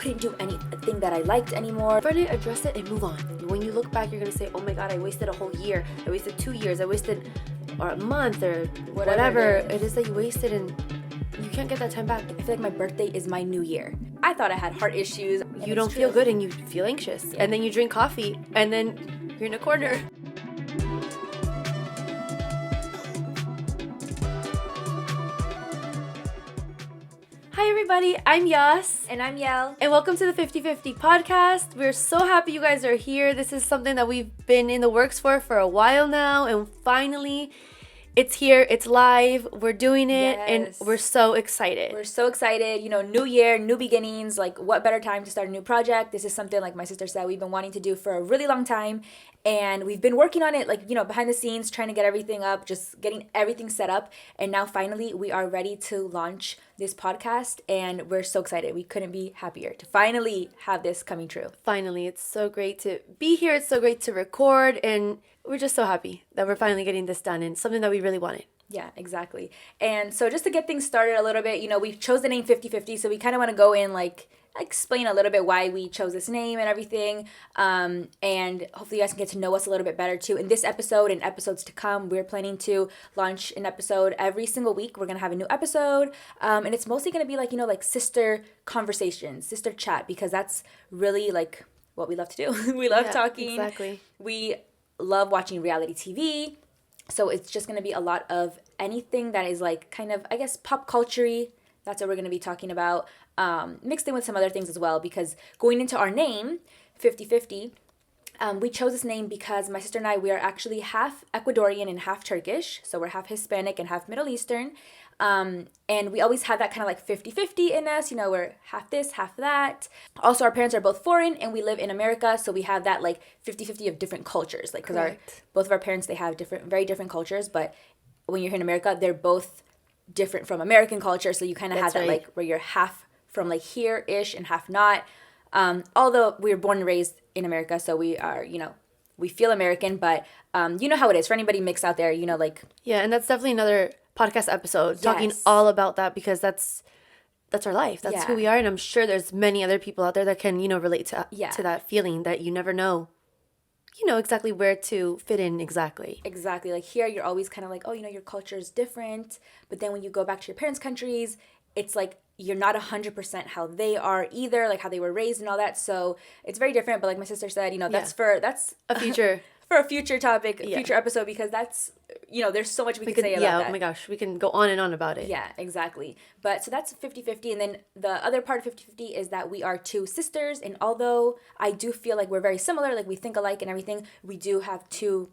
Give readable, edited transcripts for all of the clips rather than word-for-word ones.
couldn't do anything that I liked anymore. Try to address it and move on. When you look back, you're going to say, oh my God, I wasted a whole year. I wasted 2 years. I wasted or a month or whatever it is that you wasted, and you can't get that time back. I feel like my birthday is my new year. I thought I had heart issues. You don't feel good and you feel anxious. Yeah. And then you drink coffee and then you're in a corner. Hi everybody, I'm Yas. And I'm Yel. And welcome to the 50/50 podcast. We're so happy you guys are here. This is something that we've been in the works for a while now, and finally it's here, it's live, we're doing it, and we're so excited. We're so excited, new year, new beginnings, like what better time to start a new project. This is something, like my sister said, we've been wanting to do for a really long time, and we've been working on it, behind the scenes, trying to get everything up, just getting everything set up, and now finally we are ready to launch this podcast, and we're so excited. We couldn't be happier to finally have this coming true. Finally, it's so great to be here, it's so great to record, and we're just so happy that we're finally getting this done, and something that we really wanted. Yeah, exactly. And so just to get things started a little bit, we chose the name 50/50, so we kind of want to go in, explain a little bit why we chose this name and everything, and hopefully you guys can get to know us a little bit better too. In this episode and episodes to come, we're planning to launch an episode every single week. We're going to have a new episode, and it's mostly going to be sister conversations, sister chat, because that's really what we love to do. We love talking. Exactly. We love watching reality TV. So it's just going to be a lot of anything that is pop culture-y. That's what we're going to be talking about, mixed in with some other things as well, because going into our name, 50/50, we chose this name because my sister and I, we are actually half Ecuadorian and half Turkish. So we're half Hispanic and half Middle Eastern. And we always have that kind of 50/50 in us, we're half this, half that. Also, our parents are both foreign and we live in America. So we have that 50/50 of different cultures, because both of our parents, they have very different cultures. But when you're here in America, they're both different from American culture. So you kind of have that where you're half from here-ish and half not. Although we were born and raised in America, so we are, we feel American, but you know how it is for anybody mixed out there, Yeah, and that's definitely another podcast episode talking all about that, because that's our life. That's who we are, and I'm sure there's many other people out there that can, relate to that feeling that you never know, exactly where to fit in exactly. Exactly. Here, you're always kind of your culture is different, but then when you go back to your parents' countries, it's you're not 100% how they are either, how they were raised and all that. So it's very different. But like my sister said, that's a future for a future topic, future episode, because that's, there's so much we can say about that. Yeah, oh my gosh, we can go on and on about it. Yeah, exactly. But so that's 50/50. And then the other part of 50/50 is that we are two sisters. And although I do feel we're very similar, we think alike and everything, we do have two,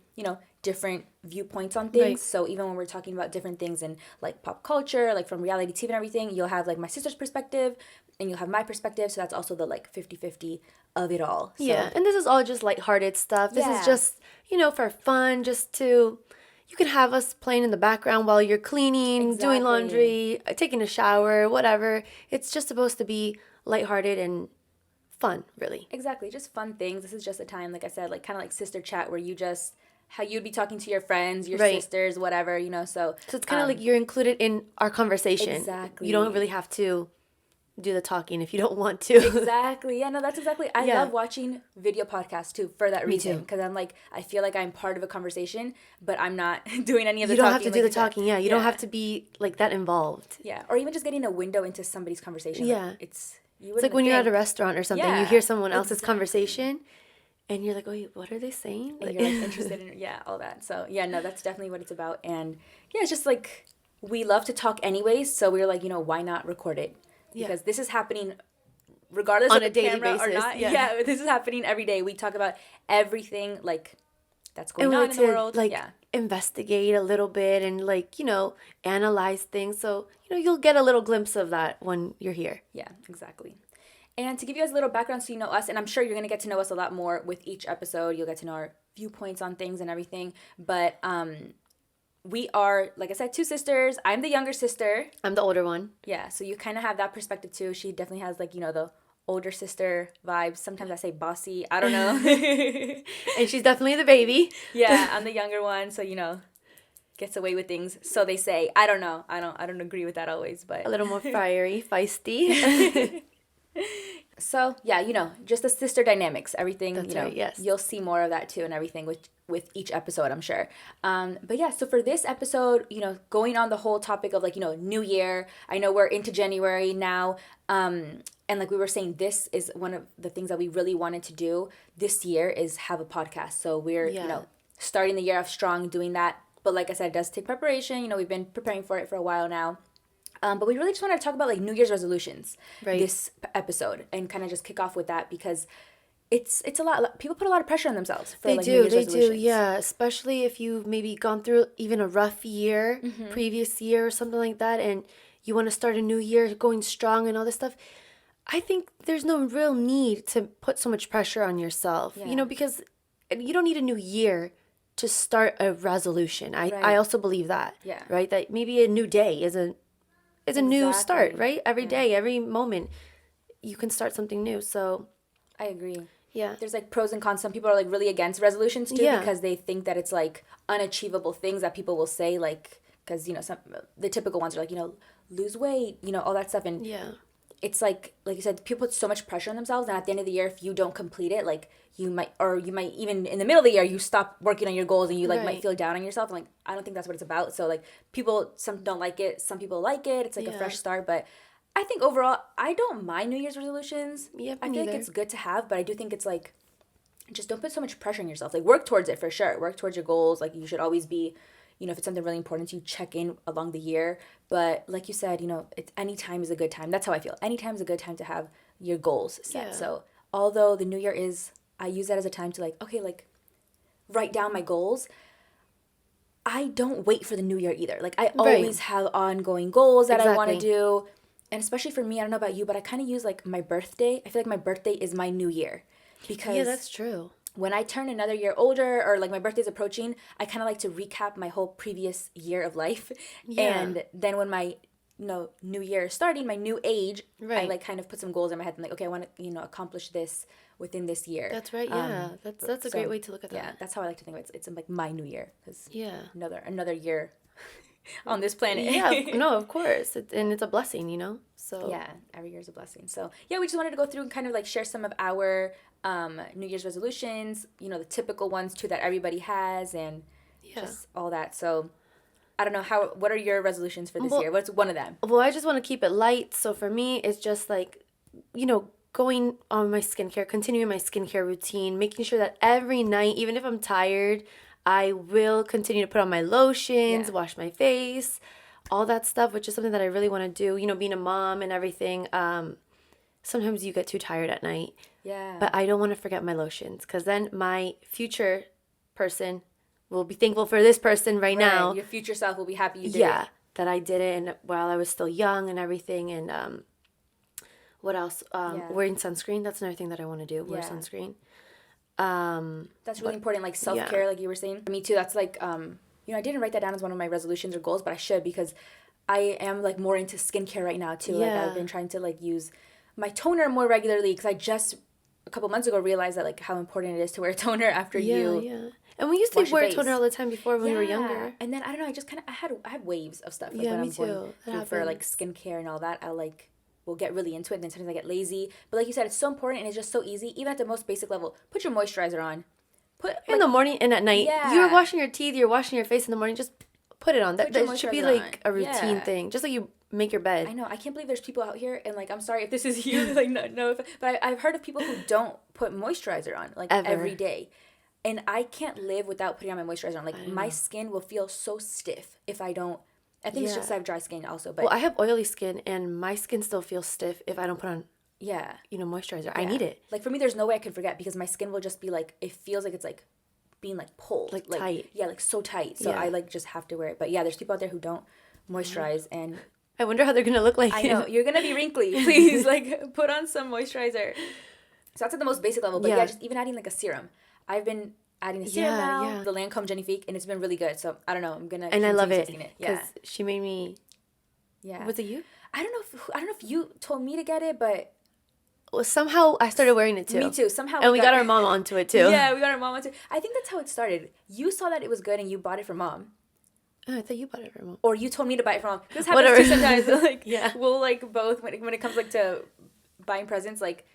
different viewpoints on things. Right. So even when we're talking about different things in pop culture, from reality TV and everything, you'll have my sister's perspective and you'll have my perspective. So that's also the 50/50 of it all. So, yeah, and this is all just lighthearted stuff. This is just, for fun, just to, you can have us playing in the background while you're cleaning, doing laundry, taking a shower, whatever. It's just supposed to be lighthearted and fun, really. Exactly, just fun things. This is just a time, like I said, kind of sister chat, where you just, how you'd be talking to your friends, your sisters, whatever, So it's kind of you're included in our conversation. Exactly. You don't really have to do the talking if you don't want to. Exactly. Yeah, no, that's exactly. I love watching video podcasts too, for that reason. Because I'm I feel I'm part of a conversation, but I'm not doing any of the talking. You don't have to do the talking. Yeah, you don't have to be that involved. Yeah, or even just getting a window into somebody's conversation. Yeah. It's when you're at a restaurant or something, you hear someone else's conversation, and you're wait, what are they saying? And you're interested in, all that. So, yeah, no, that's definitely what it's about. And, yeah, it's just we love to talk anyways, so we're why not record it? Because this is happening regardless on of a the daily camera basis. Or not. Yeah, this is happening every day. We talk about everything that's going on in the world. Investigate a little bit and analyze things. So, you'll get a little glimpse of that when you're here. Yeah, exactly. And to give you guys a little background so you know us, and I'm sure you're going to get to know us a lot more with each episode. You'll get to know our viewpoints on things and everything. But we are, like I said, two sisters. I'm the younger sister. I'm the older one. Yeah, so you kind of have that perspective too. She definitely has the older sister vibes. Sometimes I say bossy. I don't know. And she's definitely the baby. Yeah, I'm the younger one, so gets away with things. So they say. I don't know. I don't agree with that always, but a little more fiery, feisty. So yeah, just the sister dynamics, everything. That's right, yes. You'll see more of that too, and everything with each episode, I'm sure. But yeah, so for this episode, going on the whole topic of like New Year. I know we're into January now, and like we were saying, this is one of the things that we really wanted to do this year is have a podcast. So we're starting the year off strong, doing that. But like I said, it does take preparation. We've been preparing for it for a while now. But we really just wanted to talk about like New Year's resolutions this episode and kind of just kick off with that because it's a lot. People put a lot of pressure on themselves for New Year's resolutions. Yeah. Especially if you've maybe gone through even a rough year, previous year or something like that, and you want to start a new year going strong and all this stuff. I think there's no real need to put so much pressure on yourself, because you don't need a new year to start a resolution. I also believe that, right? That maybe a new day is a new start, right? Every day, every moment, you can start something new. So, I agree. Yeah. There's like pros and cons. Some people are like really against resolutions too because they think that it's like unachievable things that people will say, like, because, the typical ones are like, lose weight, all that stuff. And it's like you said, people put so much pressure on themselves. And at the end of the year, if you don't complete it, like you might even in the middle of the year, you stop working on your goals and you like might feel down on yourself. And like, I don't think that's what it's about. So like some don't like it. Some people like it. It's like a fresh start. But I think overall, I don't mind New Year's resolutions. Yeah, I feel like it's good to have, but I do think it's like, just don't put so much pressure on yourself. Like work towards it for sure. Work towards your goals. Like you should always be, if it's something really important to you, check in along the year. But like you said, any time is a good time. That's how I feel. Any time is a good time to have your goals set. Yeah. So although the new year I use that as a time to like, okay, like write down my goals. I don't wait for the new year either. Like I always have ongoing goals that I want to do. And especially for me, I don't know about you, but I kind of use like my birthday. I feel like my birthday is my new year. Because that's true. When I turn another year older or like my birthday's approaching, I kind of like to recap my whole previous year of life. Yeah. And then when my new year is starting, my new age, I like kind of put some goals in my head and like, okay, I want to accomplish this within this year. That's right. Yeah. That's a great way to look at that. Yeah, that's how I like to think of it. It's like my new year because another year on this planet. Yeah, no, of course. And it's a blessing, So yeah, every year is a blessing. So yeah, we just wanted to go through and kind of like share some of our New Year's resolutions, the typical ones too that everybody has and just all that. So I don't know what are your resolutions for this year? What's one of them? Well, I just want to keep it light. So for me, it's just like, going on my skincare, continuing my skincare routine, making sure that every night, even if I'm tired, I will continue to put on my lotions, wash my face, all that stuff, which is something that I really want to do. Being a mom and everything, sometimes you get too tired at night. Yeah. But I don't want to forget my lotions because then my future person will be thankful for this person right now. Your future self will be happy you did it. Yeah, that I did it and while I was still young and everything. And what else? Wearing sunscreen. That's another thing that I want to do. Wear sunscreen. That's really important, like self-care, like you were saying. For me too, that's like, I didn't write that down as one of my resolutions or goals, but I should because I am like more into skincare right now too. Yeah. Like I've been trying to like use my toner more regularly because I just a couple months ago realized that like how important it is to wear toner after you. Yeah. And we used to wear toner all the time before when we were younger. And then I don't know, I just kind of I had waves of stuff. Like when me I'm too. going through for like skincare and all that. I like will get really into it, and then sometimes I get lazy. But like you said, it's so important and it's just so easy. Even at the most basic level, put your moisturizer on. In the morning and at night. Yeah. You're washing your teeth, you're washing your face in the morning, just put it on. That should be like a routine thing. Just like you make your bed. I know. I can't believe there's people out here, and like, I'm sorry if this is you, like, no, but I've heard of people who don't put moisturizer on, like, every day. And I can't live without putting on my moisturizer on. Like, my skin will feel so stiff if I don't. I think it's just I have dry skin also. But well, I have oily skin, and my skin still feels stiff if I don't put on, moisturizer. I need it. Like, for me, there's no way I could forget because my skin will just be, like, it feels like it's, like, being, like, pulled. Like tight. Yeah, like, so tight. So I, like, just have to wear it. But, yeah, there's people out there who don't moisturize, and I wonder how they're going to look like. I know. You're going to be wrinkly. Please, like, put on some moisturizer. So that's at the most basic level. But, just even adding, like, a serum. I've been adding a serum now, the Lancome Genifique, and it's been really good. So, I don't know. I'm going to And I love it. Because she made me... Yeah. Was it you? I don't know if you told me to get it, but... Well, somehow I started wearing it, too. Me, too. Somehow and we got our mom onto it, too. Yeah, we got our mom onto it. I think that's how it started. You saw that it was good, and you bought it for mom. Oh, I thought you bought it for mom. Or you told me to buy it for mom. This happens too sometimes. Like, we'll, like, both, when it comes, like, to buying presents, like,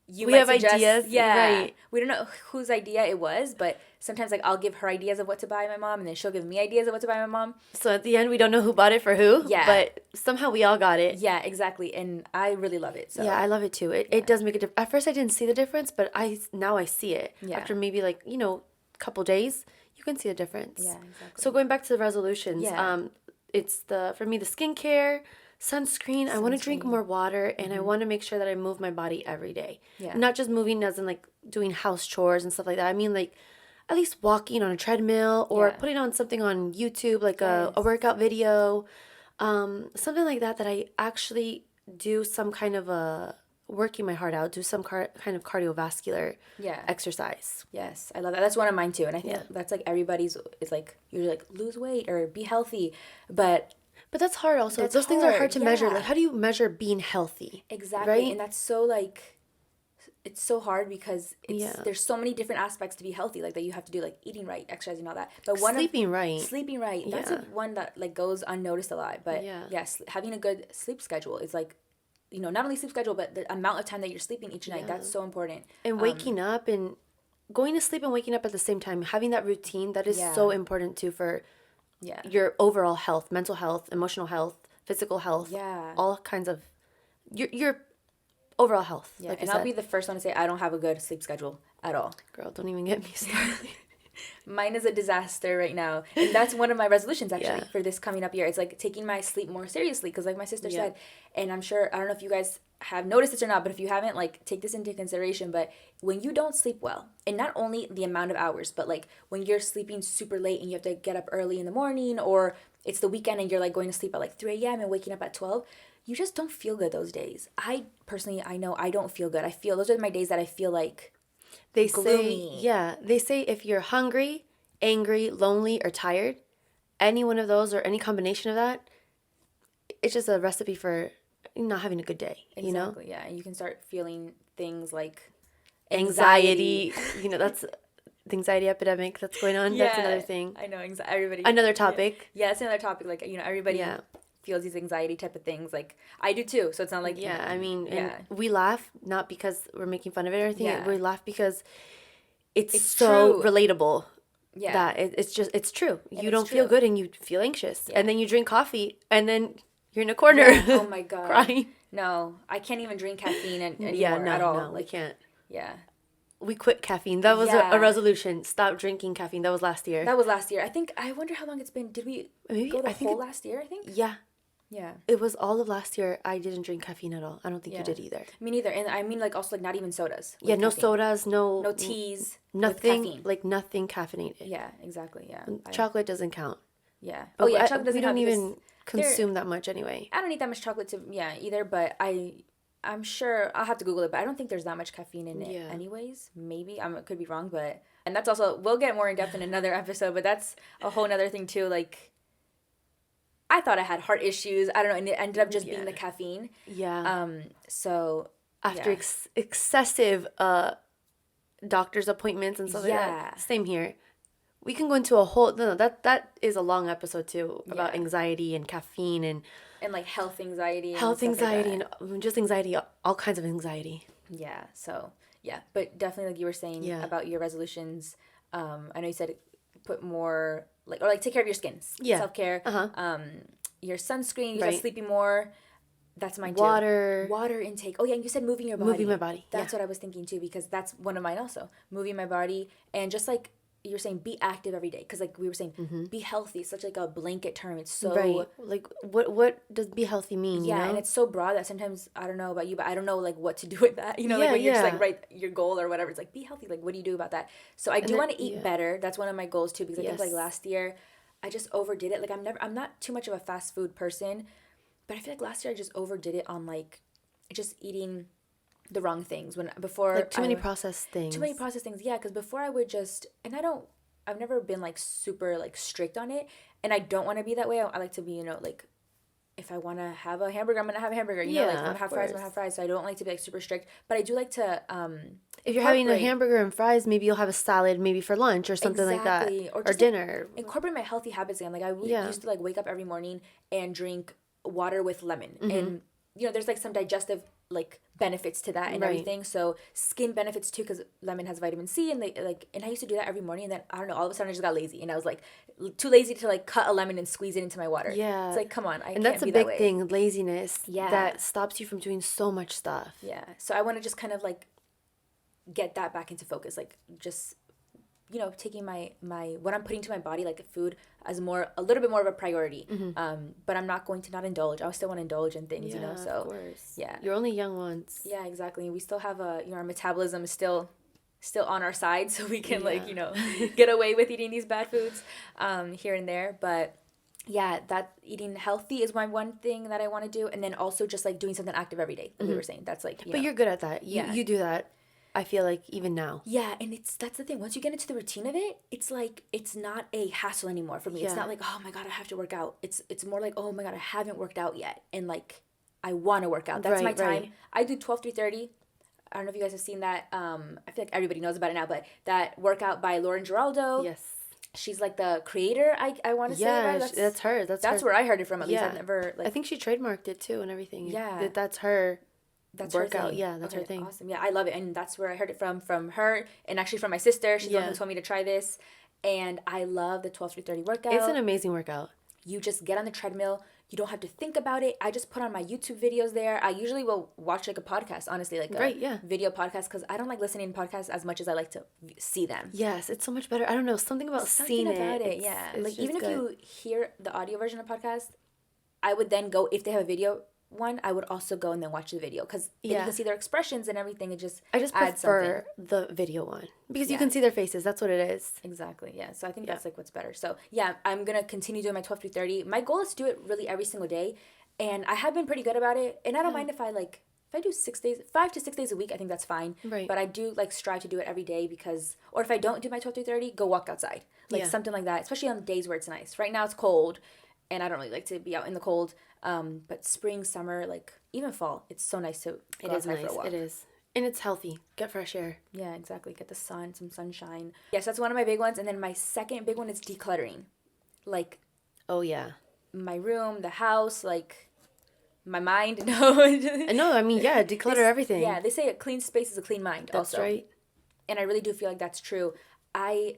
you we might have suggest, ideas. yeah, Right. we don't know whose idea it was, but sometimes like I'll give her ideas of what to buy my mom, and then she'll give me ideas of what to buy my mom. So at the end, we don't know who bought it for who. Yeah. But somehow we all got it. Yeah, exactly, and I really love it. So Yeah, I love it too. It does make a difference. At first, I didn't see the difference, but now I see it. Yeah. After maybe like couple days, you can see a difference. Yeah, exactly. So going back to the resolutions, Yeah. it's for me the skincare, sunscreen. I want to drink more water, and I want to make sure that I move my body every day. Yeah. Not just moving as in like doing house chores and stuff like that. I mean like at least walking on a treadmill or putting on something on YouTube, like a workout video, something like that I actually do some kind of a working my heart out, do some kind of cardiovascular exercise. Yes, I love that. That's one of mine too, and I think that's like everybody's is like you're like lose weight or be healthy, but that's hard also. Those things are hard to measure. Like how do you measure being healthy? Exactly, right? And that's so like it's so hard because there's so many different aspects to be healthy, like that you have to do, like eating right, exercising, all that. But sleeping right. That's one that like goes unnoticed a lot. But yes, having a good sleep schedule is like, not only sleep schedule, but the amount of time that you're sleeping each night. That's so important. And waking up and going to sleep and waking up at the same time, having that routine, that is so important too for your overall health, mental health, emotional health, physical health, all kinds of your overall health. Yeah, like and I'll be the first one to say I don't have a good sleep schedule at all. Girl, don't even get me started. Mine is a disaster right now, and that's one of my resolutions actually for this coming up year. It's like taking my sleep more seriously, because like my sister said, and I'm sure, I don't know if you guys have noticed this or not, but if you haven't, like take this into consideration. But when you don't sleep well, and not only the amount of hours, but like when you're sleeping super late and you have to get up early in the morning, or it's the weekend and you're like going to sleep at like 3 a.m. and waking up at 12, you just don't feel good those days. I know I don't feel good. I feel those are my days that I feel like gloomy. They say if you're hungry, angry, lonely, or tired, any one of those or any combination of that, it's just a recipe for not having a good day. Exactly, yeah. And you can start feeling things like anxiety. That's the anxiety epidemic that's going on. That's another thing. I know, everybody. Another topic. Yeah, it's another topic. Like, everybody feels these anxiety type of things. Like, I do too. So it's not like... Yeah, I mean, and we laugh not because we're making fun of it or anything. Yeah. We laugh because it's so true. Relatable. Yeah. That it's true. And you don't feel good and you feel anxious. Yeah. And then you drink coffee and then you're in a corner. Yeah. Oh my God. Crying. No, I can't even drink caffeine anymore at all. No, we can't. Yeah. We quit caffeine. That was a resolution. Stop drinking caffeine. That was last year. I wonder how long it's been. Did we go the whole last year, I think? Yeah. Yeah. It was all of last year. I didn't drink caffeine at all. I don't think you did either. Me neither. And I mean, like, also, like, not even sodas. Yeah, no caffeine. Sodas, no teas. Nothing. With caffeine. Like, nothing caffeinated. Yeah, exactly. Yeah. Chocolate doesn't count. Yeah. But chocolate doesn't count. We don't even consume that much anyway. I don't eat that much chocolate either, but I'm sure I'll have to Google it, but I don't think there's that much caffeine in it anyways. Maybe. I could be wrong, but... And that's also... We'll get more in depth in another episode, but that's a whole nother thing too. Like, I thought I had heart issues. I don't know, and it ended up just being the caffeine. Yeah. So... After excessive doctor's appointments and stuff like that. Same here. We can go into a whole... No, that is a long episode too, about anxiety and caffeine and like health anxiety. And just anxiety, all kinds of anxiety. Yeah, so, yeah. But definitely, like you were saying about your resolutions, I know you said put more, take care of your skin. Yeah. Self-care. Uh-huh. Your sunscreen, you said sleeping more. That's mine too. Water intake. Oh, yeah, and you said moving your body. Moving my body. That's what I was thinking too, because that's one of mine also. Moving my body, and just like you're saying, be active every day, because like we were saying, be healthy. It's such like a blanket term. It's so like what does be healthy mean? Yeah, and it's so broad that sometimes I don't know about you, but I don't know like what to do with that. Like when you're just like write your goal or whatever, it's like be healthy. Like what do you do about that? So I do want to eat better. That's one of my goals too, because I think like last year I just overdid it. Like I'm not too much of a fast food person, but I feel like last year I just overdid it on like just eating the wrong things too many processed things. Yeah, because before I would just, and I've never been like super like strict on it, and I don't want to be that way. I like to be, like if I want to have a hamburger, I'm gonna have a hamburger. Like if I want to have fries, I'm gonna have fries. So I don't like to be like super strict, but I do like to if you're having a hamburger and fries, maybe you'll have a salad maybe for lunch or something like that, or dinner. Incorporate my healthy habits again. Like I used to like wake up every morning and drink water with lemon, and there's like some digestive like benefits to that and everything. So skin benefits too, because lemon has vitamin C, and they like, and I used to do that every morning, and then I don't know, all of a sudden I just got lazy, and I was like too lazy to like cut a lemon and squeeze it into my water. It's like, come on, I and can't that's a be big that way. thing, laziness. That stops you from doing so much stuff. Yeah, so I want to just kind of like get that back into focus, like just, you know, taking my what I'm putting to my body, like food, as a little bit more of a priority. But I'm not going to not indulge. I still want to indulge in things, you know. So of course. Yeah, you're only young once. Yeah, exactly. We still have our metabolism is still on our side, so we can like, you know, get away with eating these bad foods here and there. But yeah, that eating healthy is my one thing that I want to do, and then also just like doing something active every day, like we were saying. That's like, but you're good at that. You do that. I feel like even now. Yeah, and that's the thing. Once you get into the routine of it, it's like it's not a hassle anymore for me. It's not like, oh my god, I have to work out. It's more like, oh my god, I haven't worked out yet, and like I want to work out. That's my time. I do 12-3-30. I don't know if you guys have seen that. I feel like everybody knows about it now, but that workout by Lauren Giraldo. Yes. She's like the creator, I want to say. Right? That's her. That's where I heard it from, at least. I've never I think she trademarked it too and everything. Yeah. That's her. That's workout. her thing. Yeah, that's her thing. Awesome. Yeah, I love it. And that's where I heard it from her, and actually from my sister. She's the one who told me to try this. And I love the 12-3-30 workout. It's an amazing workout. You just get on the treadmill. You don't have to think about it. I just put on my YouTube videos there. I usually will watch like a podcast, honestly, like a video podcast, because I don't like listening to podcasts as much as I like to see them. Yes, it's so much better. I don't know, something about seeing it. It's like even if you hear the audio version of podcast, I would then go, if they have a video one, I would also go and then watch the video, because you can see their expressions and everything. It just I just prefer the video one, because you can see their faces. That's what it is. Exactly. Yeah. So I think that's like what's better. So yeah, I'm gonna continue doing my 12-3-30. My goal is to do it really every single day, and I have been pretty good about it. And I don't mind if I do 6 days, 5 to 6 days a week. I think that's fine. Right. But I do like strive to do it every day, because, or if I don't do my 12-3-30, go walk outside, like something like that. Especially on days where it's nice. Right now it's cold, and I don't really like to be out in the cold. But spring, summer, like even fall, it's so nice to go outside for a walk. It is. And it's healthy. Get fresh air. Yeah, exactly. Get the sun, some sunshine. Yes, that's one of my big ones. And then my second big one is decluttering. Like, oh yeah, my room, the house, like my mind. No, I mean, declutter everything. Yeah, they say a clean space is a clean mind. That's also. right. And I really do feel like that's true. I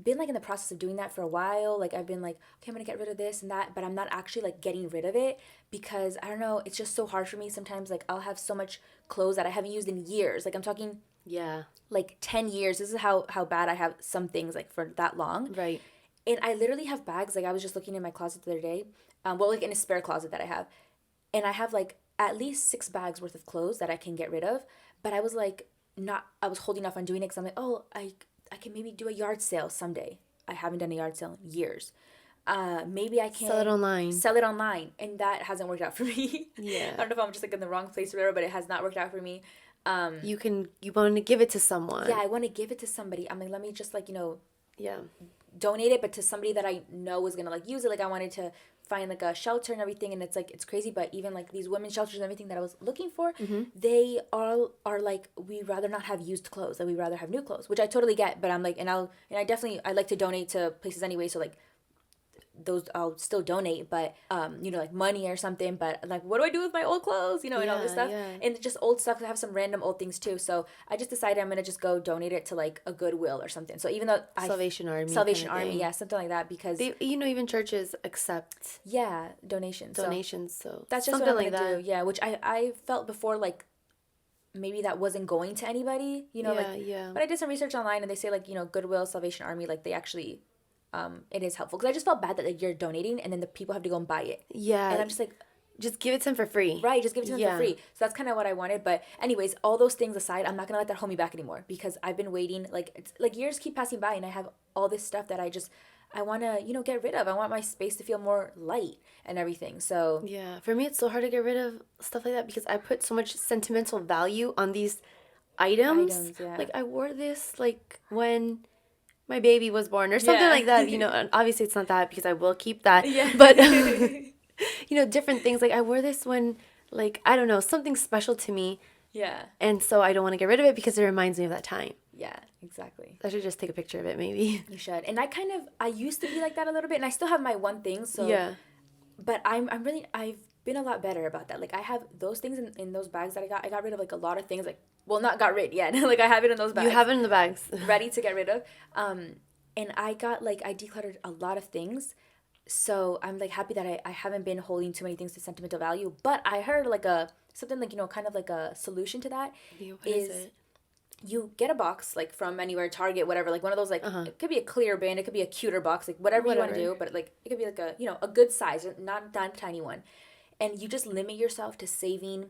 been like in the process of doing that for a while. Like I've been like, okay, I'm gonna get rid of this and that, but I'm not actually like getting rid of it, because I don't know, it's just so hard for me sometimes. Like I'll have so much clothes that I haven't used in years. Like I'm talking like 10 years. This is how bad I have some things, like for that long. Right. And I literally have bags. Like I was just looking in my closet the other day, like in a spare closet that I have, and I have like at least 6 bags worth of clothes that I can get rid of. But I was like, I was holding off on doing it, because I'm like, oh, I can maybe do a yard sale someday. I haven't done a yard sale in years. Maybe I can sell it online, and that hasn't worked out for me. Yeah. I don't know if I'm just like in the wrong place or whatever, but it has not worked out for me. You want to give it to someone. Yeah, I want to give it to somebody. I'm like, let me just like, yeah, donate it, but to somebody that I know is gonna like use it. Like I wanted to find like a shelter and everything, and it's like, it's crazy, but even like these women's shelters and everything that I was looking for, they all are like, we rather not have used clothes, like we rather have new clothes, which I totally get. But I'm like, and I like to donate to places anyway, so like those I'll still donate, but like money or something. But like, what do I do with my old clothes, and all this stuff, and just old stuff. I have some random old things too, so I just decided I'm gonna just go donate it to like a Goodwill or something. So even though Salvation Army, yeah, something like that, because they, even churches accept donations, so that's just something what I'm gonna do. Which I felt before like maybe that wasn't going to anybody, but I did some research online, and they say like, Goodwill, Salvation Army, like they actually it is helpful, because I just felt bad that like you're donating and then the people have to go and buy it. Yeah. And I'm just like, just give it to them for free. Right, just give it to them for free. So that's kind of what I wanted. But anyways, all those things aside, I'm not going to let that hold me back anymore, because I've been waiting, like, it's like years keep passing by, and I have all this stuff that I want to, get rid of. I want my space to feel more light and everything. So yeah, for me, it's so hard to get rid of stuff like that, because I put so much sentimental value on these items. Like I wore this like when my baby was born or something like that, and obviously it's not that, because I will keep that, but different things. Like I wore this when, like, I don't know, something special to me. Yeah. And so I don't want to get rid of it, because it reminds me of that time. Yeah, exactly. I should just take a picture of it, maybe. You should. And I used to be like that a little bit, and I still have my one thing, so. Yeah. But I've been a lot better about that. Like I have those things in those bags that I got rid of like a lot of things, like, well, not got rid yet. Like I have it in those bags. You have it in the bags. Ready to get rid of. And I decluttered a lot of things. So I'm like happy that I haven't been holding too many things to sentimental value. But I heard like something like, kind of like a solution to that What is it? You get a box like from anywhere, Target, whatever, like one of those, like it could be a clear bin, it could be a cuter box, like whatever you want to do, but like it could be like a good size, not a tiny one. And you just limit yourself to saving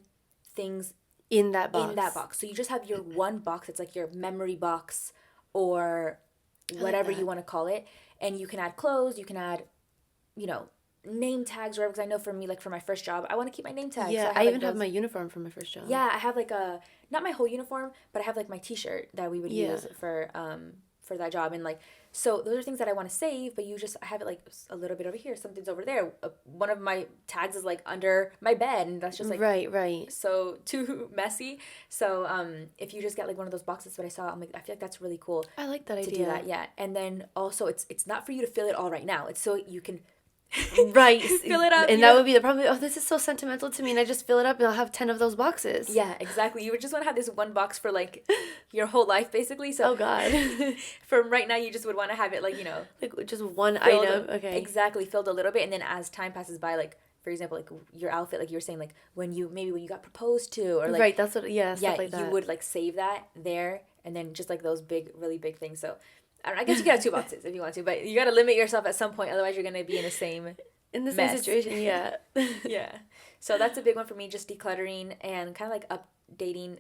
things in that box. So you just have your one box. It's like your memory box or whatever you want to call it. And you can add clothes. You can add, name tags or whatever. Because I know for me, like for my first job, I want to keep my name tags. Yeah, so I even have my uniform from my first job. Yeah, I have like not my whole uniform, but I have like my T-shirt that we would use for that job. And like, so those are things that I want to save, but I have it like a little bit over here, something's over there. One of my tags is like under my bed, and that's just like right. So too messy. So if you just get like one of those boxes that I saw, I'm like, I feel like that's really cool. I like that idea. To do that, yeah. And then also it's not for you to fill it all right now. It's so you can right fill it up, and that would be the problem. Oh, this is so sentimental to me, and I just fill it up and I'll have 10 of those boxes. Yeah, exactly. You would just want to have this one box for like your whole life, basically. So oh god. From right now, you just would want to have it like like just one item. Okay, exactly, filled a little bit, and then as time passes by, like for example, like your outfit, like you were saying, like when you got proposed to, or like right, that's what stuff like that. You would like save that there, and then just like those really big things. So I guess you could have 2 boxes if you want to, but you got to limit yourself at some point. Otherwise, you're going to be in the same situation. Yeah. Yeah. So that's a big one for me, just decluttering and kind of like updating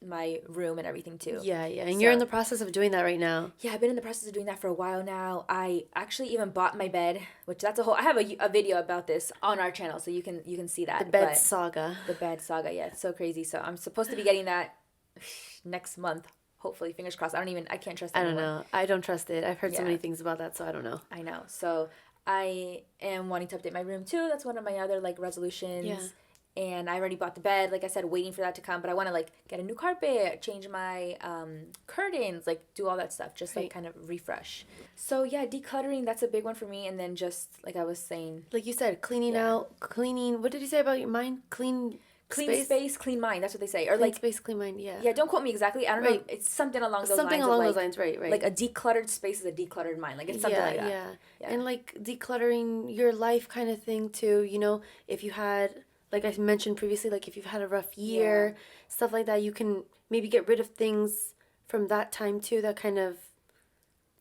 my room and everything too. Yeah. And you're in the process of doing that right now. Yeah, I've been in the process of doing that for a while now. I actually even bought my bed, which I have a video about this on our channel, so you can see that. The bed saga. The bed saga, yeah. It's so crazy. So I'm supposed to be getting that next month. Hopefully, fingers crossed. I can't trust it I don't know. I don't trust it. I've heard so many things about that, so I don't know. I know. So I am wanting to update my room too. That's one of my other like resolutions. Yeah. And I already bought the bed, like I said, waiting for that to come. But I want to like get a new carpet, change my curtains, like do all that stuff, just like kind of refresh. So yeah, decluttering, that's a big one for me. And then just like I was saying, like you said, cleaning. What did you say about your mind? Clean space, clean mind. That's what they say. Or clean like space, clean mind. Yeah. Yeah. Don't quote me exactly. I don't know. It's something along those lines. Something along those lines. Right. Like a decluttered space is a decluttered mind. Like it's something like that. Yeah. And like decluttering your life, kind of thing too. If you had, like I mentioned previously, like if you've had a rough year, stuff like that, you can maybe get rid of things from that time too that kind of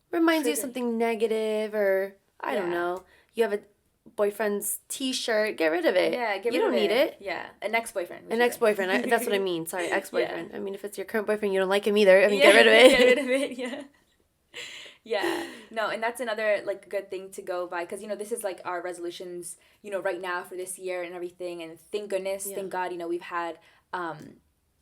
reminds you of something negative, or I don't know. You have a boyfriend's T-shirt, get rid of it. Yeah, get rid of it. You don't need it. Yeah, an ex-boyfriend. That's what I mean. Sorry, ex-boyfriend. Yeah. I mean, if it's your current boyfriend, you don't like him either. I mean, get rid of it. Get rid of it. Yeah. Yeah. No, and that's another like good thing to go by, because this is like our resolutions, right now for this year and everything. And thank God, we've had a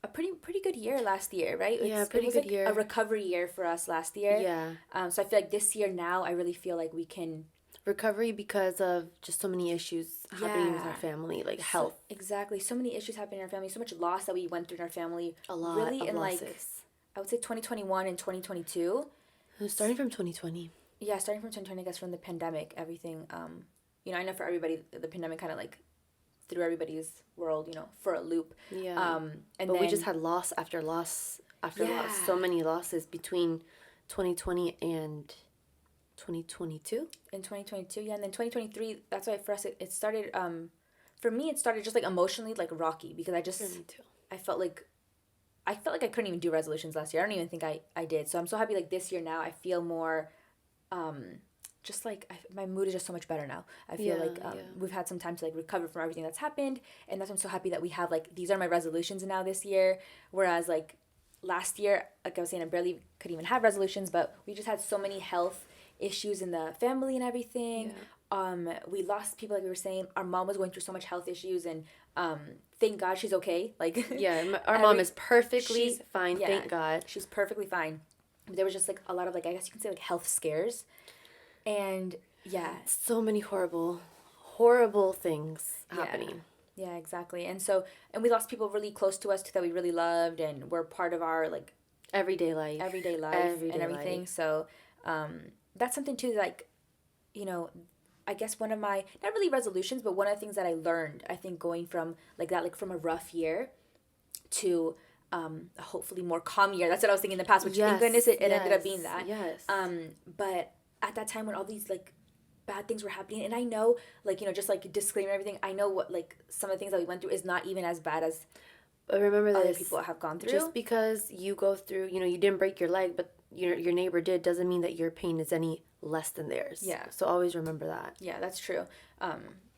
pretty good year last year, right? It was good year. A recovery year for us last year. Yeah. So I feel like this year now, I really feel like we can. Recovery because of just so many issues happening with our family, like health. Exactly. So many issues happening in our family, so much loss that we went through in our family. A lot really of in losses. Like, I would say 2021 and 2022. Starting from 2020. Yeah, starting from 2020, I guess, from the pandemic, everything. I know for everybody, the pandemic kind of like threw everybody's world, for a loop. Yeah. But then we just had loss after loss after loss. So many losses between 2020 and 2022. In 2022, yeah, and then 2023. That's why for us it started. For me, it started just like emotionally like rocky, because I just I felt like I couldn't even do resolutions last year. I don't even think I did. So I'm so happy like this year now. I feel more, just like my mood is just so much better now. I feel like we've had some time to like recover from everything that's happened, and that's why I'm so happy that we have like these are my resolutions now this year. Whereas like last year, like I was saying, I barely could even have resolutions, but we just had so many health issues in the family and everything. We lost people, like we were saying. Our mom was going through so much health issues, and thank God she's okay. Like our mom is perfectly fine. Thank God she's perfectly fine. But there was just like a lot of like, I guess you can say like health scares, and so many horrible things happening. Yeah, exactly. And we lost people really close to us too that we really loved and were part of our like everyday life and everything. So that's something too, like, I guess one of my, not really resolutions, but one of the things that I learned, I think, going from like that, like from a rough year to a hopefully more calm year. That's what I was thinking in the past, which thank goodness it ended up being that. Yes. But at that time when all these like bad things were happening, and I know, like, just like disclaimer everything, I know what, like, some of the things that we went through is not even as bad as but remember other this, people have gone through. just because you go through, you didn't break your leg, but your neighbor did, doesn't mean that your pain is any less than theirs. Yeah. So always remember that. Yeah, that's true.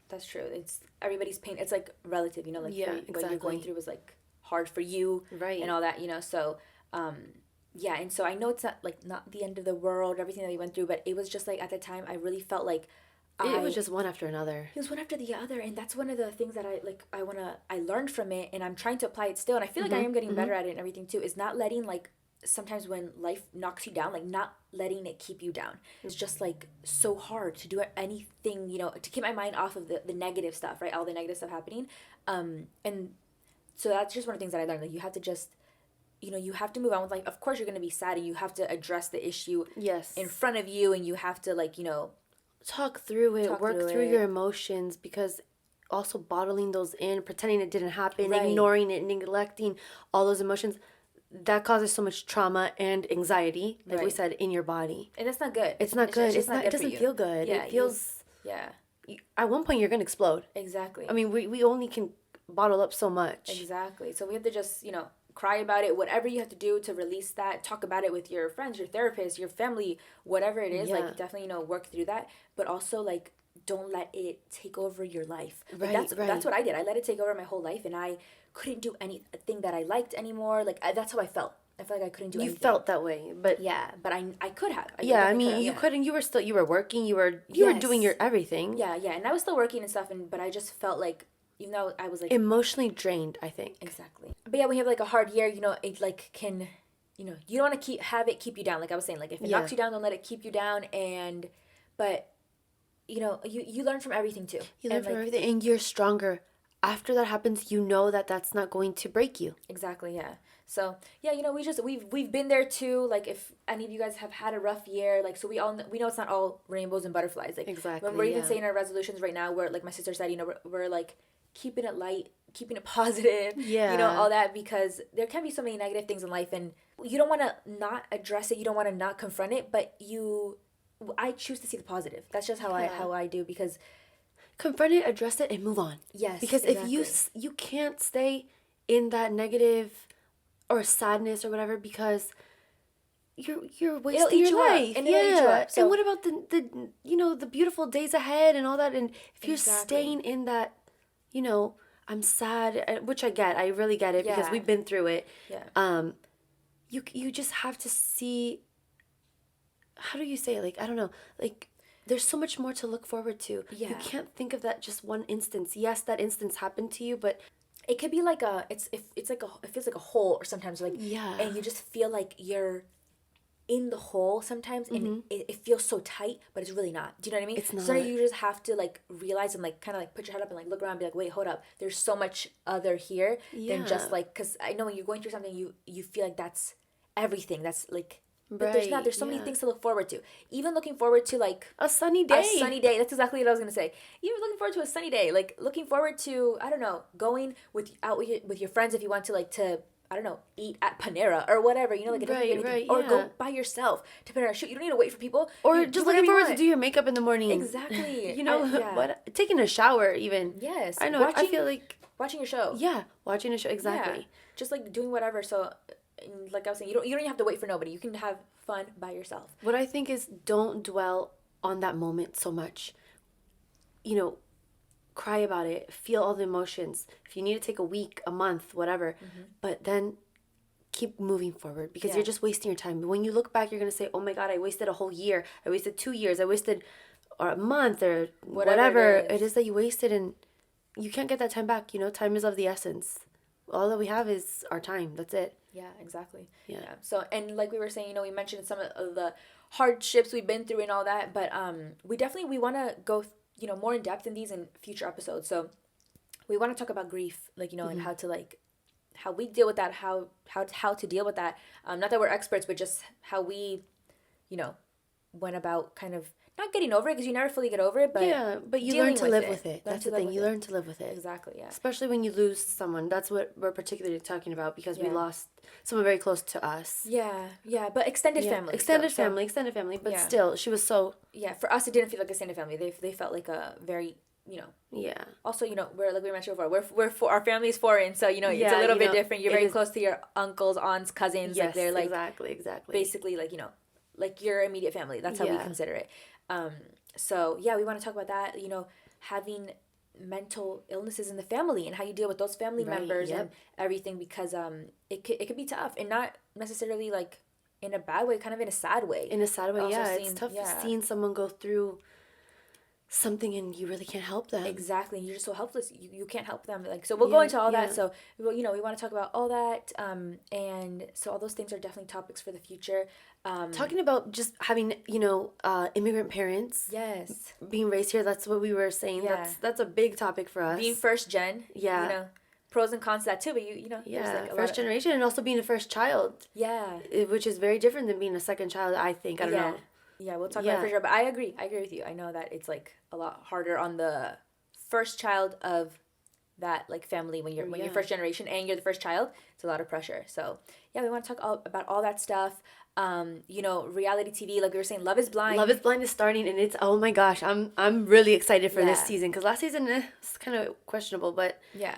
That's true. It's everybody's pain. It's like relative, like what you're going through was like hard for you, right, and all that, so yeah. And so I know it's not the end of the world, everything that we went through, but it was just like at the time I really felt like it was just one after another. It was one after the other, and that's one of the things that I learned from it, and I'm trying to apply it still, and I feel like I am getting better at it and everything too. Is not letting, like, sometimes when life knocks you down, like, not letting it keep you down. It's just like so hard to do anything, to keep my mind off of the negative stuff, right? All the negative stuff happening, and so that's just one of the things that I learned. Like, you have to just, you have to move on with life. Of course, you're gonna be sad, and you have to address the issue in front of you, and you have to, like, talk through it, work through your emotions, because also bottling those in, pretending it didn't happen, ignoring it, neglecting all those emotions, that causes so much trauma and anxiety, like we said, in your body. And that's not good. It's not good. It's not. It doesn't feel good. Yeah, it feels. At one point, you're gonna explode. Exactly. I mean, we only can bottle up so much. Exactly. So we have to just, cry about it, whatever you have to do to release that, talk about it with your friends, your therapist, your family, whatever it is, like, definitely, work through that, but also, like, don't let it take over your life. Like, that's what I did. I let it take over my whole life, and I couldn't do anything that I liked anymore. Like, that's how I felt. I felt like I couldn't do anything. You felt that way, but yeah, but I could have. I mean, you couldn't. You were working. You were doing your everything. Yeah, and I was still working and stuff, but I just felt like, even though I was like emotionally drained, I think. Exactly. But yeah, when you have like a hard year, it like can, you don't want to have it keep you down. Like I was saying, like if it knocks you down, don't let it keep you down. But you learn from everything too. You learn from everything, and you're stronger. After that happens, you know that that's not going to break you. Exactly. Yeah. So yeah, we've been there too. Like if any of you guys have had a rough year, like, so we know it's not all rainbows and butterflies. Like exactly. When we're even saying our resolutions right now, where like my sister said, we're like keeping it light, keeping it positive, all that, because there can be so many negative things in life, and you don't want to not address it, you don't want to not confront it, but I choose to see the positive. That's just how I do, because confront it, address it, and move on. Yes, because exactly. if you can't stay in that negative or sadness or whatever, because you're wasting your life. And it'll eat you up. So, and what about the beautiful days ahead and all that? And if you're staying in that, I'm sad, which I really get it, because we've been through it. Yeah. You just have to see, how do you say it? Like, I don't know, like, there's so much more to look forward to. Yeah. You can't think of that just one instance. Yes, that instance happened to you, but it could be like it feels like a hole, or sometimes, like, and you just feel like you're in the hole sometimes, and it feels so tight, but it's really not. Do you know what I mean? It's not. So you just have to like realize and like kind of like put your head up and like look around and be like, wait, hold up, there's so much other here than just like, because I know when you're going through something, you feel like that's everything. That's like, but there's not. There's so many things to look forward to. Even looking forward to like a sunny day. That's exactly what I was gonna say. Even looking forward to a sunny day. Like looking forward to, I don't know, going out with your friends if you want to, like, to, I don't know, eat at Panera or whatever. Like or go by yourself to Panera. Shoot, you don't need to wait for people. Or just looking forward to do your makeup in the morning. Exactly. What? Taking a shower even. Yes. I know. I feel like watching a show. Yeah, watching a show. Exactly. Yeah. Just like doing whatever. So, like I was saying, you don't even have to wait for nobody. You can have fun by yourself. What I think is, don't dwell on that moment so much. Cry about it, feel all the emotions. If you need to take a week, a month, whatever, but then keep moving forward, because you're just wasting your time. When you look back, you're going to say, oh my God, I wasted a whole year. I wasted 2 years. I wasted a month, or whatever it is that you wasted, and you can't get that time back. Time is of the essence. All that we have is our time. That's it. Yeah, exactly. Yeah. So, and like we were saying, we mentioned some of the hardships we've been through and all that, but we want to go more in depth in these in future episodes. So we want to talk about grief, like, and how to, like, how we deal with that, how to deal with that. Not that we're experts, but just how we, went about kind of not getting over it, because you never fully get over it, but but you learn to live with it. That's the thing. You learn to live with it. Exactly, yeah. Especially when you lose someone. That's what we're particularly talking about, because we lost someone very close to us. Yeah, but extended family. Extended family, but still, she was so... Yeah, for us, it didn't feel like extended family. They felt like a very, Yeah. Also, we're, like we mentioned before, we're our family is foreign, so, it's a little bit different. You're very close to your uncles, aunts, cousins. Yes, like, they're, like... exactly. Basically, like, like your immediate family. That's how we consider it. So, yeah, we want to talk about that, having mental illnesses in the family and how you deal with those family members and everything, because it could be tough, and not necessarily, like, in a bad way, kind of in a sad way. In a sad way, it's tough seeing someone go through something and you really can't help them. Exactly. You're just so helpless. You can't help them. Like, so we'll go into all that. So, we want to talk about all that. And so all those things are definitely topics for the future. Talking about just having, immigrant parents. Yes. Being raised here, that's what we were saying. Yeah. That's a big topic for us. Being first gen. Yeah. Pros and cons to that too, but yeah, like first generation, and also being a first child. Yeah. Which is very different than being a second child, I think. I don't know. Yeah, we'll talk about it for sure. But I agree with you. I know that it's, like, a lot harder on the first child of that, like, family when you're first generation and you're the first child. It's a lot of pressure. So yeah, we want to talk about all that stuff. Reality TV, like we were saying, Love is Blind. Love is Blind is starting, and it's, oh my gosh, I'm really excited for this season, because last season it's kind of questionable, but yeah.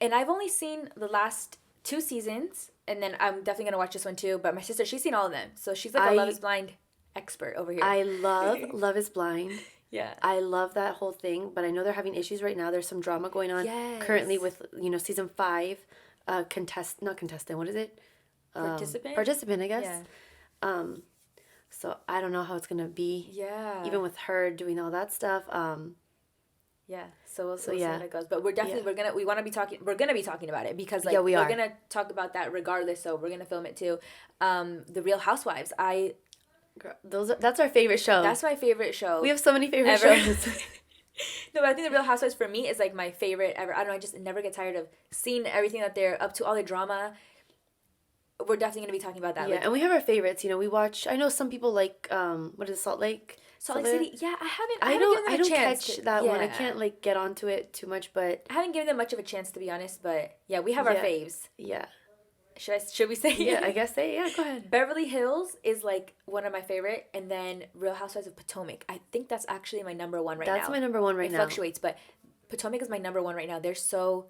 And I've only seen the last 2 seasons, and then I'm definitely gonna watch this one too. But my sister, she's seen all of them, so she's like a Love is Blind expert over here. I love Love is Blind. Yeah. I love that whole thing, but I know they're having issues right now. There's some drama going on currently with, season 5, not contestant, what is it? Participant, I guess. Yeah. So I don't know how it's going to be. Yeah. Even with her doing all that stuff. Yeah. So we'll see how it goes. But we're definitely, we're going to be talking about it, because, like, we we're going to talk about that regardless. So we're going to film it too. The Real Housewives. Girl, that's our favorite show. That's my favorite show. We have so many favorite shows. No, but I think The Real Housewives for me is, like, my favorite ever. I don't know, I just never get tired of seeing everything that they're up to, all the drama. We're definitely going to be talking about that. Yeah, and we have our favorites. We watch, I know some people like, what is it, Salt Lake? Salt Lake City? Yeah, I don't catch that one. I can't, like, get onto it too much, but... I haven't given them much of a chance, to be honest, but yeah, we have our faves. Yeah. Should we say it? Yeah, I guess go ahead. Beverly Hills is, like, one of my favorite, and then Real Housewives of Potomac. I think that's actually my number 1 right now. That's my number 1 right now. It fluctuates, but Potomac is my number 1 right now. They're so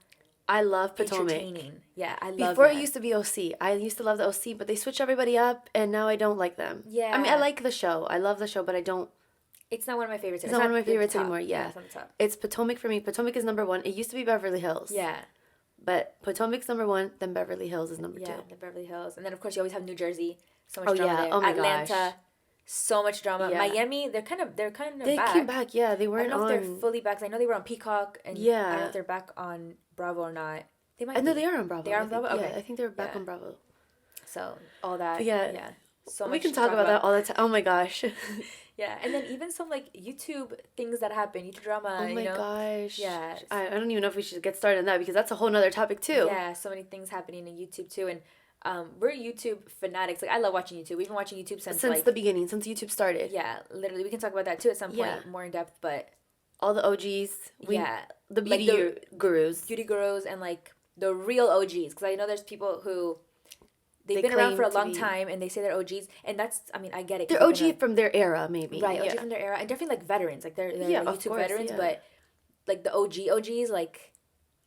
I love Potomac. entertaining. Yeah, I love Before it used to be OC. I used to love the OC, but they switched everybody up, and now I don't like them. Yeah. I mean, I like the show. I love the show, but I don't... It's not one of my favorites. It's not one of my favorites anymore, yeah. It's on the top. It's Potomac for me. Potomac is number 1. It used to be Beverly Hills. Yeah. But Potomac's number 1, then Beverly Hills is number 2. Yeah, the Beverly Hills. And then, of course, you always have New Jersey. So much drama there. Oh my Atlanta. Gosh. So much drama. Yeah. Miami, they're kind of they back. came back, yeah. They weren't I don't know on... if they're fully back. 'Cause I know they were on Peacock. And I don't know if they're back on Bravo or not. They might know they are on Bravo. They are on Bravo? Okay. Yeah, I think they were back on Bravo. So, all that. But yeah. So we can talk about that all the time. Oh my gosh. Yeah, and then even some, like, YouTube things that happen, YouTube drama. Oh my gosh. Yeah. I don't even know if we should get started on that, because that's a whole nother topic too. Yeah, so many things happening in YouTube too, and we're YouTube fanatics. Like, I love watching YouTube. We've been watching YouTube since like, the beginning, since YouTube started. Yeah, literally. We can talk about that too at some point, more in depth, but all the OGs. The beauty gurus. Beauty gurus and, like, the real OGs, because I know there's people who they've been around for a long time and they say they're OGs, and that's, I mean, I get it. They're OG from their era, maybe. Right, OG from their era, and definitely, like, veterans. Like, they're like YouTube veterans, but, like, the OGs, like,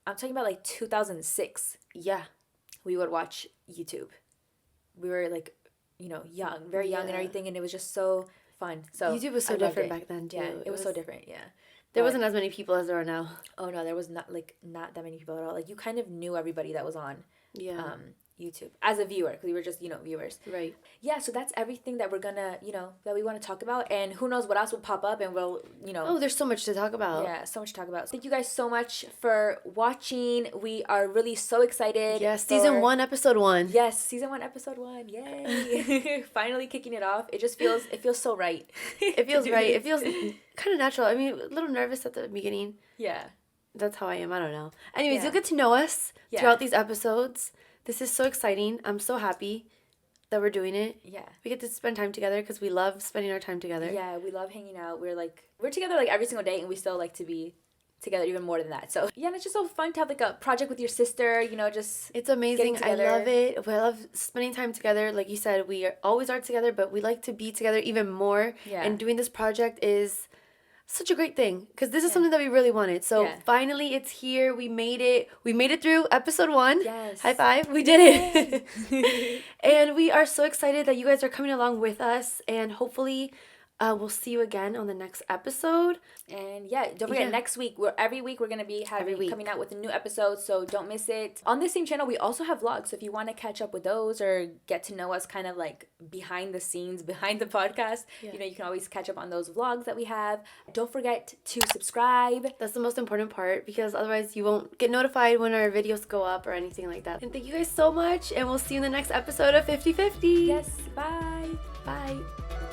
I'm talking about, like, 2006. Yeah. We would watch YouTube. We were, like, young, very young and everything, and it was just so fun. So YouTube was so different back then, too. Yeah, it was so different, yeah. There wasn't as many people as there are now. Oh, no, there was not that many people at all. Like, you kind of knew everybody that was on YouTube as a viewer, because we were just, viewers. Right. Yeah, so that's everything that we're gonna, that we want to talk about, and who knows what else will pop up, and we'll, Oh, there's so much to talk about. Yeah, so much to talk about. Thank you guys so much for watching. We are really so excited. Yes, season 1, episode 1. Yes, season 1, episode 1. Yay! Finally kicking it off. It feels so right. It feels right. It feels kind of natural. I mean, a little nervous at the beginning. Yeah. That's how I am. I don't know. Anyways, you'll get to know us throughout these episodes. This is so exciting. I'm so happy. that we're doing it. Yeah. We get to spend time together because we love spending our time together. Yeah, we love hanging out. We're together like every single day, and we still like to be together even more than that. So yeah, and it's just so fun to have like a project with your sister, just it's amazing. I love it. We love spending time together. Like you said, always are together, but we like to be together even more. Yeah. And doing this project is such a great thing because this is something that we really wanted. So finally it's here. We made it through episode 1. Yes. High five. We did it. And we are so excited that you guys are coming along with us, and hopefully we'll see you again on the next episode. And yeah, don't forget, next week, every week we're going to be coming out with a new episode, so don't miss it. On this same channel, we also have vlogs, so if you want to catch up with those or get to know us kind of like behind the scenes, behind the podcast, you can always catch up on those vlogs that we have. Don't forget to subscribe. That's the most important part, because otherwise you won't get notified when our videos go up or anything like that. And thank you guys so much, and we'll see you in the next episode of 50/50. Yes, bye. Bye.